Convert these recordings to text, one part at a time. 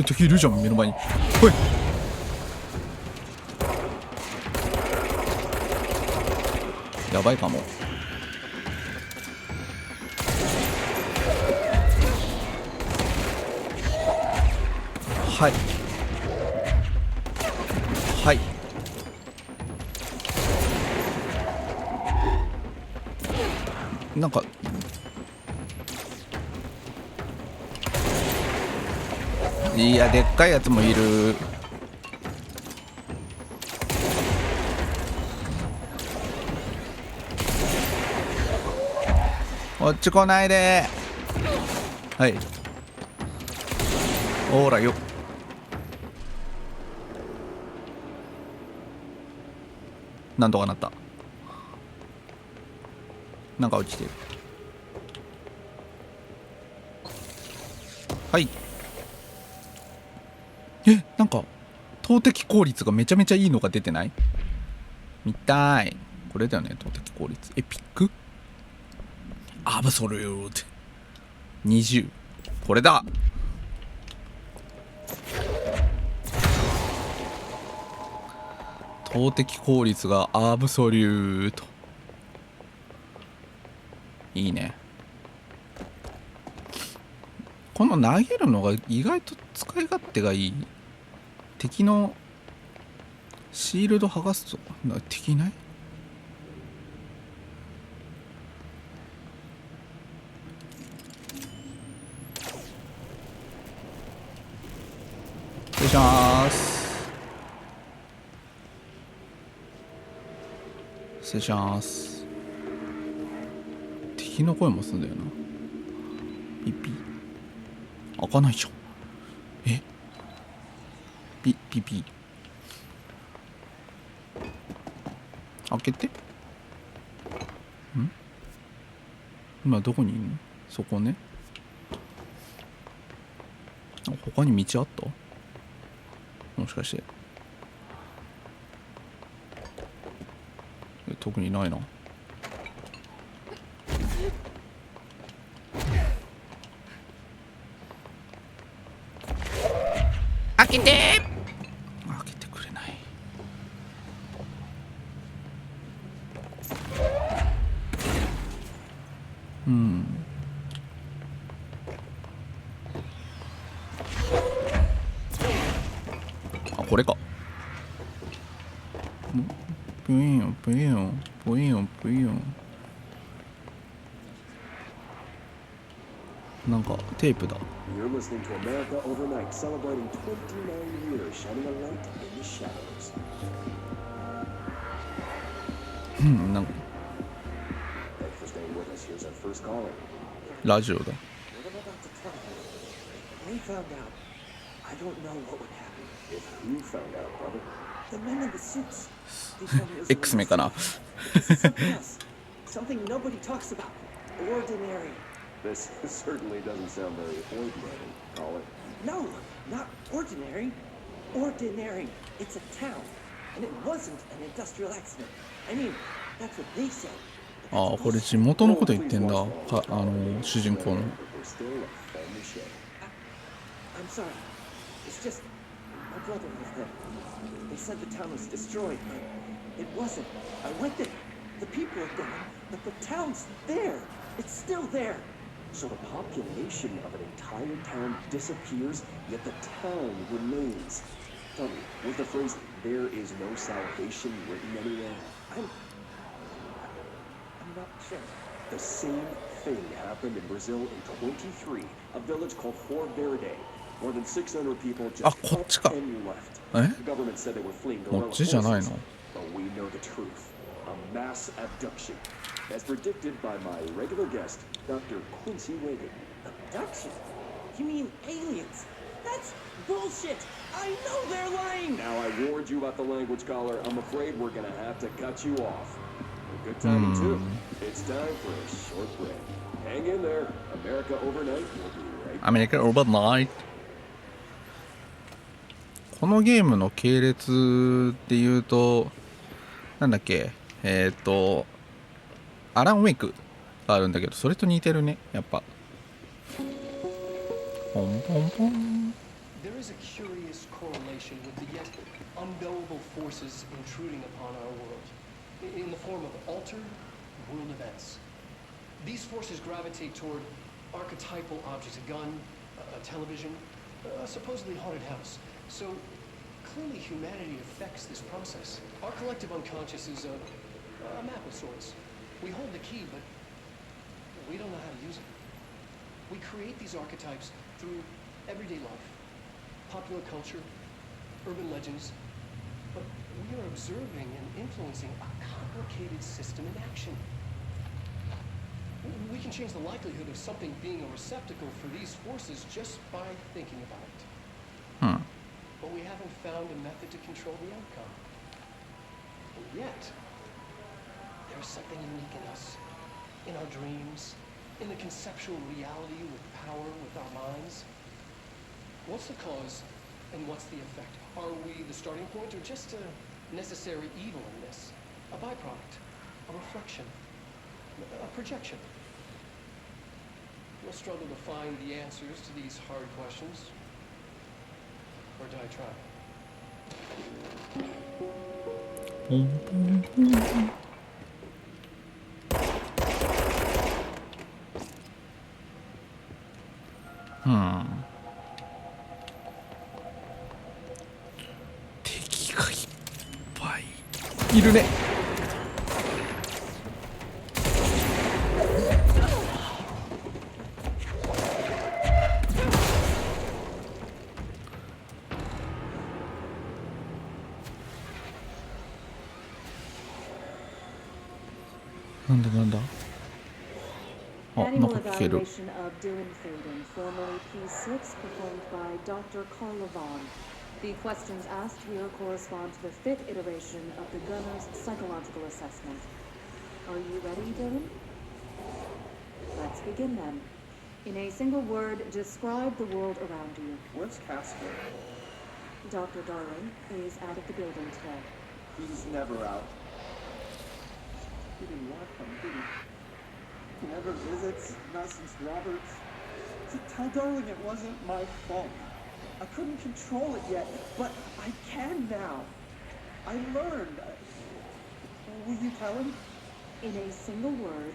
敵いるじゃん目の前に。おい、やばいかも。はいはい、なんかいや、でっかいやつもいる。こっち来ないで。はい、ほらよ。なんとかなった。なんか落ちてる。はい。なんか投擲効率がめちゃめちゃいいのが出てない？見たい。これだよね、投擲効率。エピックアブソリュート20。これだ。投擲効率がアブソリュート。いいね。この投げるのが意外と使い勝手がいい。敵のシールド剥がすと敵いない？失礼します。失礼します。敵の声もするんだよな。ピッピ開かないじゃん。ピピピ開けて。今どこにいるの？そこね。他に道あった？もしかして特にないな。開けて。開けてくれない。これか。ブイヨンブイヨンブイヨンブイヨン。なんかテープだ。なんかラジオだ。X 名かな。This certainly doesn't sound very ordinary, Caller. No, not ordinary. Ordinary. It's a town. And it wasn't an industrial accident. I mean, that's what they said. ああ、これ地元のこと言ってんだ。主人公の。I'm sorry. It's just my brother was there. They said the town was destroyed, but it wasn't. I went there. The people are gone, but the town's there. It's still there. So the population of an entire town disappears, yet the town remains. Tell me, was the phrase, there is no salvation, written anywhere? I'm not sure. The same thing happened in Brazil in 23, a village called Fort Verde. More than 600 people just up and left. The government said they were fleeing guerrilla forces, but we know the truth. A mass abduction. As predicted by my regular guest, Dr. Quincy Reagan. Abduction? You mean aliens? That's bullshit! I know they're lying! Now I warned you about the language, Caller. I'm afraid we're gonna have to cut you off. Good timing, too. It's time for a short break. Hang in there. America Overnight will be right back. America Overnight. このゲームの系列で言うと、なんだっけ、アランウェイクがあるんだけど、それと似てるね、やっぱ。ポンポンポン。There is a curious correlation with the yet unknowable forces intruding upon our world in the form of altered world events. These forces gravitate toward archetypal objects, a gun, a television, a supposedly haunted house. So clearly humanity affects this process. Our collective unconscious is a map of sorts. We hold the key, but we don't know how to use it. We create these archetypes through everyday life, popular culture, urban legends, but we are observing and influencing a complicated system in action. We can change the likelihood of something being a receptacle for these forces just by thinking about it. But we haven't found a method to control the outcome. And yet, there's something unique in us, in our dreams, in the conceptual reality with power with our minds. What's the cause and what's the effect? Are we the starting point or just a necessary evil in this? A byproduct, a reflection, a projection? We'll struggle to find the answers to these hard questions. Or do I try? 敵がいっぱいいるね。なんだあ、なん Manual か聞ける。 evaluation of Dylan Faden, formerly P6, performed by Dr. Carl Levon. The questions asked here correspond to the fifth iteration of the gunner's psychological assessment. Are you ready, Dylan? Let's begin then. In a single word, describe the world around you. Where's Casper? Dr. Darling is out of the building today. He's never out. He didn't want to come, did he? He never visits, not since Roberts. Tell Darling it wasn't my fault. I couldn't control it yet, but I can now. I learned. Will you tell him? In a single word,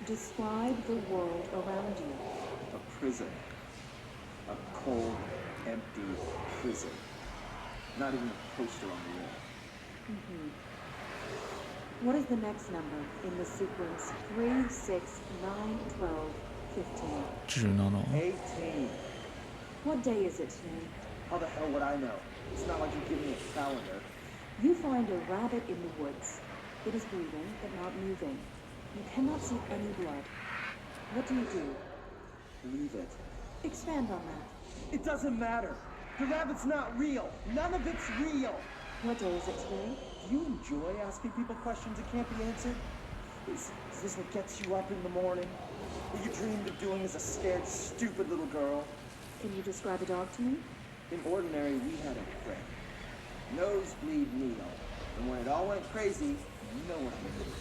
describe the world around you. A prison. A cold, empty prison. Not even a poster on the wall. What is the next number in the sequence 3, 6, 9, 12, 15? 17。 18. What day is it today? How the hell would I know? It's not like you give me a calendar. You find a rabbit in the woods. It is breathing, but not moving. You cannot see any blood. What do you do? Leave it. Expand on that. It doesn't matter. The rabbit's not real. None of it's real. What day is it today? Do you enjoy asking people questions that can't be answered? Is this what gets you up in the morning? What you dreamed of doing as a scared, stupid little girl? Can you describe a dog to me? In ordinary, we had a friend. Nosebleed Neil. And when it all went crazy, you know what I mean.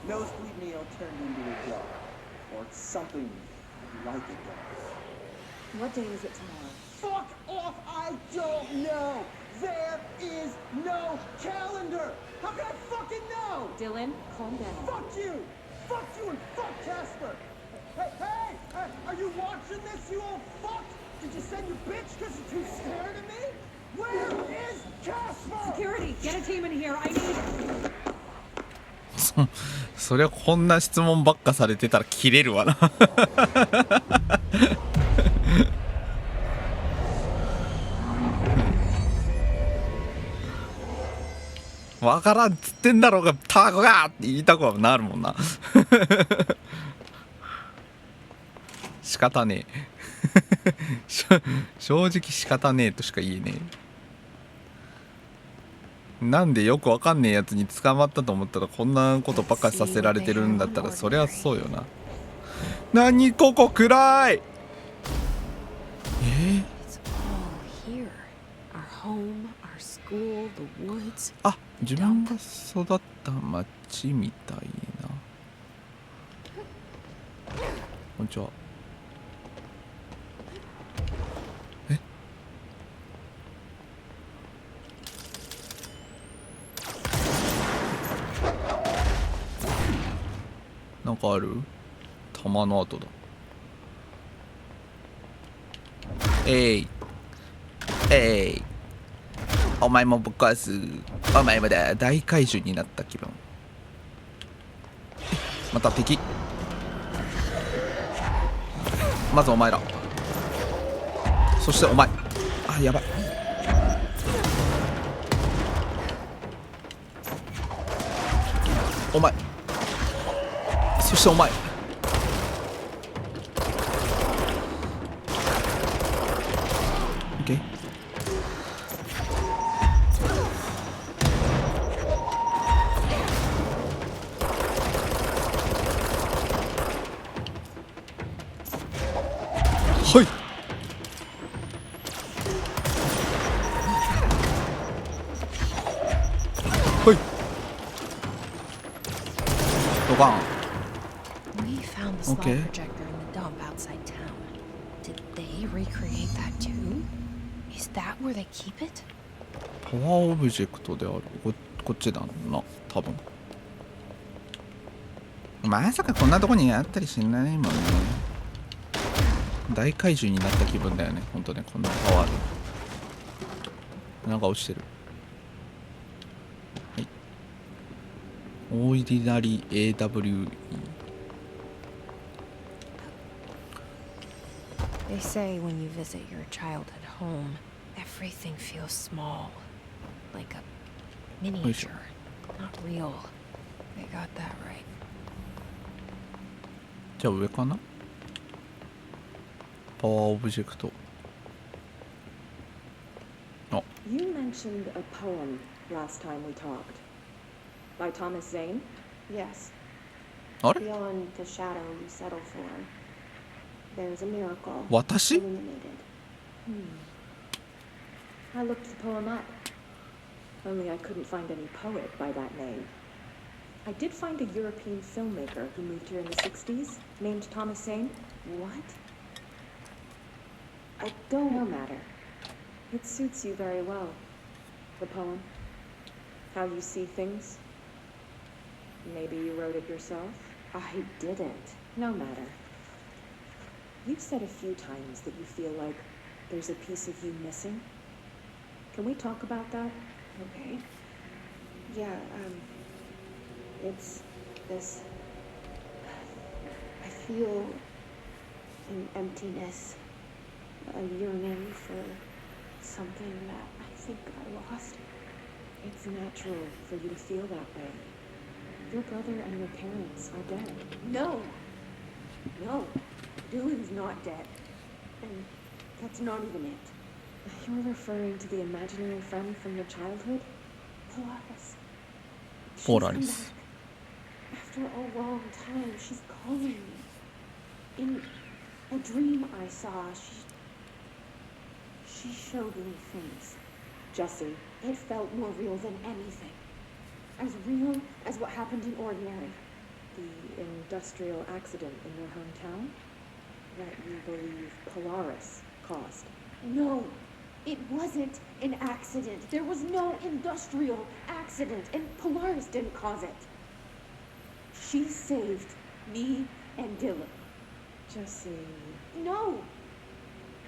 Nosebleed Neil turned into a dog. Or something like a dog. What day is it tomorrow? Fuck off! I don't know! There is no calendar! How can I fucking know? Dylan, calm down. Fuck you! Fuck you and fuck Casper! Hey! Are you watching this, you old fuck? Did you send your bitch because you're too scared of me? Where is Casper? Security, get a team in here. I need... そりゃこんな質問ばっかされてたら切れるわな。わからんっつってんだろうがタコがって言いたくはなるもんな。仕方ねえ。正直仕方ねえとしか言えねえ。なんでよくわかんねえやつに捕まったと思ったらこんなことばっかさせられてるんだったらそりゃそうよな。何ここ暗い。あ、自分が育った町みたいな。こんにちは。なんかある？弾の跡だ。えいお前もぶっ壊す。お前まだ大怪獣になった気分。また敵。まずお前ら、そしてお前。あ、やばい。お前、そしてお前。OK。はい。はい。ドカン。We found the slide Okay. projector in the dump outside town. Did they recreate that too? Is that where they keep it? パワーオブジェクトである。こっちだな、多分。まさかこんなとこにあったりしないもんね。大怪獣になった気分だよね、ほんとね、こんなパワーで。なんか落ちてる。はい。オーディナリー AWE。 They say when you visit your childhood home, everything feels small, like a miniature, not real. They got that right. じゃあ上かな。パワーオブジェクト。あ、 You mentioned a poem last time we talked. By Thomas Zane? Yes. あれ Beyond the shadow you settle for, there's a miracle 私 illuminated. I looked the poem up. Only I couldn't find any poet by that name. I did find a European filmmaker who moved here in the 60s, named Thomas Zane. What? I don't no matter. It suits you very well. The poem. How you see things. Maybe you wrote it yourself? I didn't. No matter. You've said a few times that you feel like there's a piece of you missing. Can we talk about that? Okay. Yeah, it's this. I feel an emptiness, a yearning for something that I think I lost. It's natural for you to feel that way. Your brother and your parents are dead. No! No! Dylan's not dead. And that's not even it. You're referring to the imaginary friend from your childhood? Polaris. She's come Polaris. back. After a long time, she's calling me. In a dream I saw, she showed me things. Jesse, it felt more real than anything. As real as what happened in Ordinary. The industrial accident in your hometown that you believe Polaris caused. No, it wasn't an accident. There was no industrial accident, and Polaris didn't cause it. She saved me and Dylan. Jesse. No!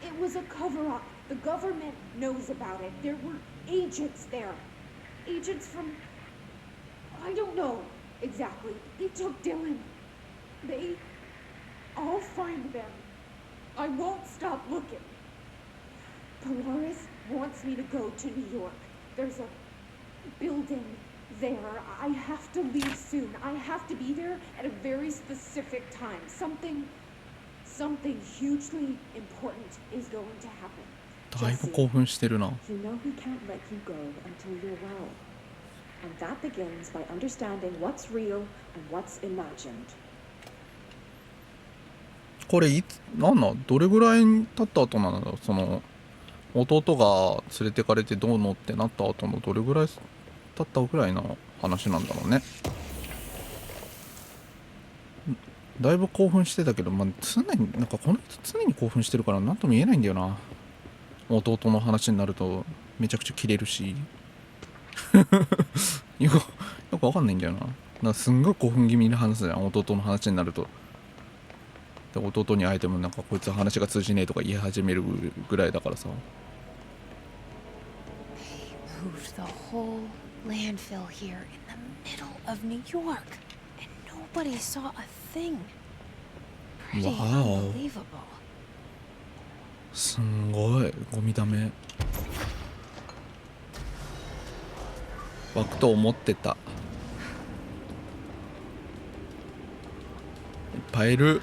It was a cover-up. The government knows about it. There were agents there. Agents from... I don't know exactly. They took Dylan. I'll find them. I won't stop looking. Polaris wants me to go to New York. There's a building there. I have to leave soon. I have to be there at a very specific time. Something hugely important is going to happen. だいぶ興奮してるな。 You know he can't let you go until you're well. And that begins by understanding what's real and what's imagined. これなんだ、どれぐらい経った後なんだろう。その弟が連れてかれてどうのってなった後のどれぐらい経ったぐらいの話なんだろうね。だいぶ興奮してたけど、まあ、常になんかこの人常に興奮してるから何とも言えないんだよな。弟の話になるとめちゃくちゃキレるしよくわかんないんだよな。なんかすんごい興奮気味に話すじゃん、弟の話になると。で弟に会えてもなんかこいつ話が通じねえとか言い始めるぐらいだからさ。 Moved the whole landfill here in the middle of New York, and nobody saw a thing. Pretty Wow. unbelievable. すんごいゴミだめ。湧くと思ってた。いっぱいいる。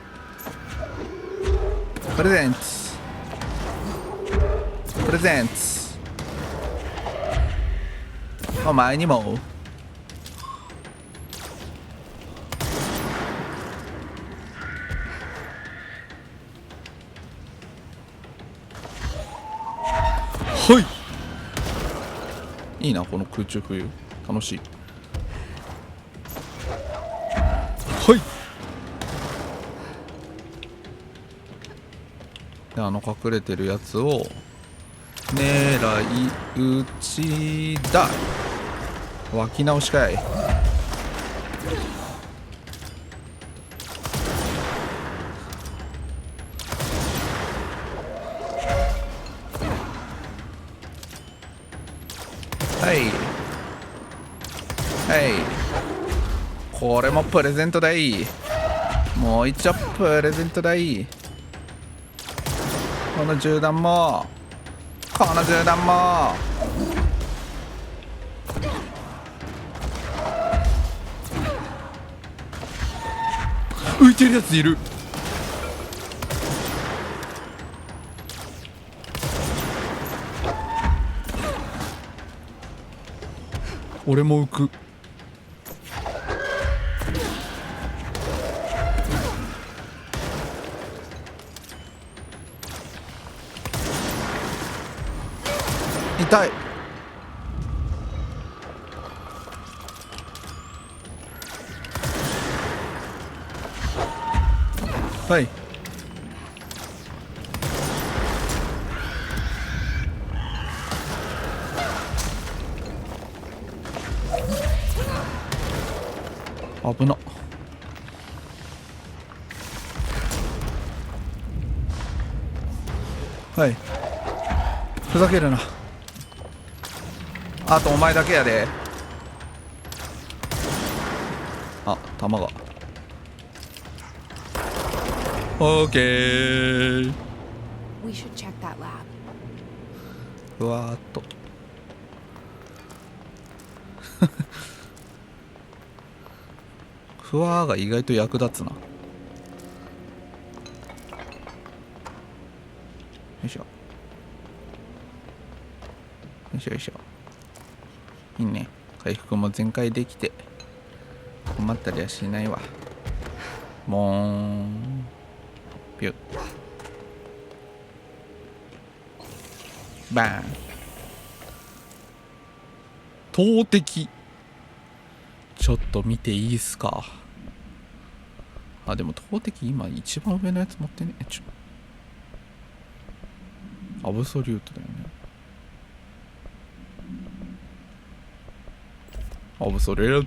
プレゼンツプレゼンツ、お前にも。はいいいなこの空中浮遊、楽しい。はいで隠れてるやつを狙い撃ちだ。湧き直しかい。はいはいこれもプレゼントだい。もう一丁プレゼントだい。この銃弾もこの銃弾も。浮いてるやついる。俺も浮く。痛い。はい危な。はいふざけるな。あとお前だけやで。あ、弾が。オーケー。 We should check that lab. ふわーっとふわーが意外と役立つな。よいしょよいしょよいしょ。いいね。回復も全開できて困ったりはしないわ。もーんピュッバーン。投擲ちょっと見ていいっすか。あ、でも投擲今一番上のやつ持ってね。アブソリュートだよね。アブソリュー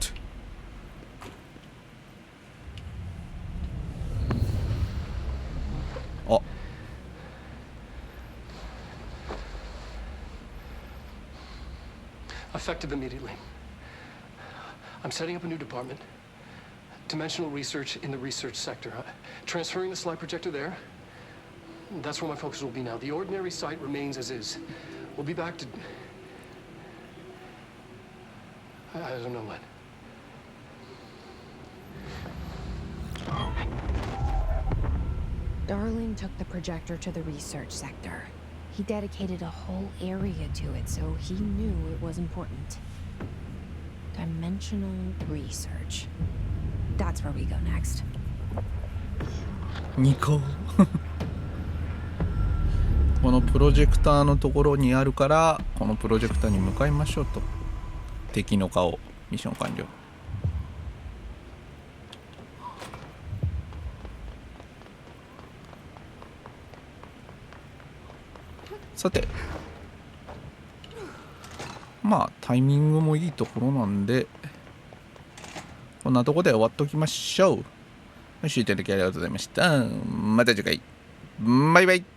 ト。あ、Effective immediately. I'm setting up a new department. Dimensional research in the research sector. Transferring the slide projector there. That's where my focus will be now. The ordinary site remains as is. We'll be back to... I don't know when. Darling took the projector to the research sector. He dedicated a whole area to it, so he knew it was important. Dimensional research. That's where we go next. 2個このプロジェクターのところにあるからこのプロジェクターに向かいましょうと。敵の顔ミッション完了。さてまあタイミングもいいところなんでこんなとこで終わっときましょう。ご視聴いただきありがとうございました。また次回。バイバイ。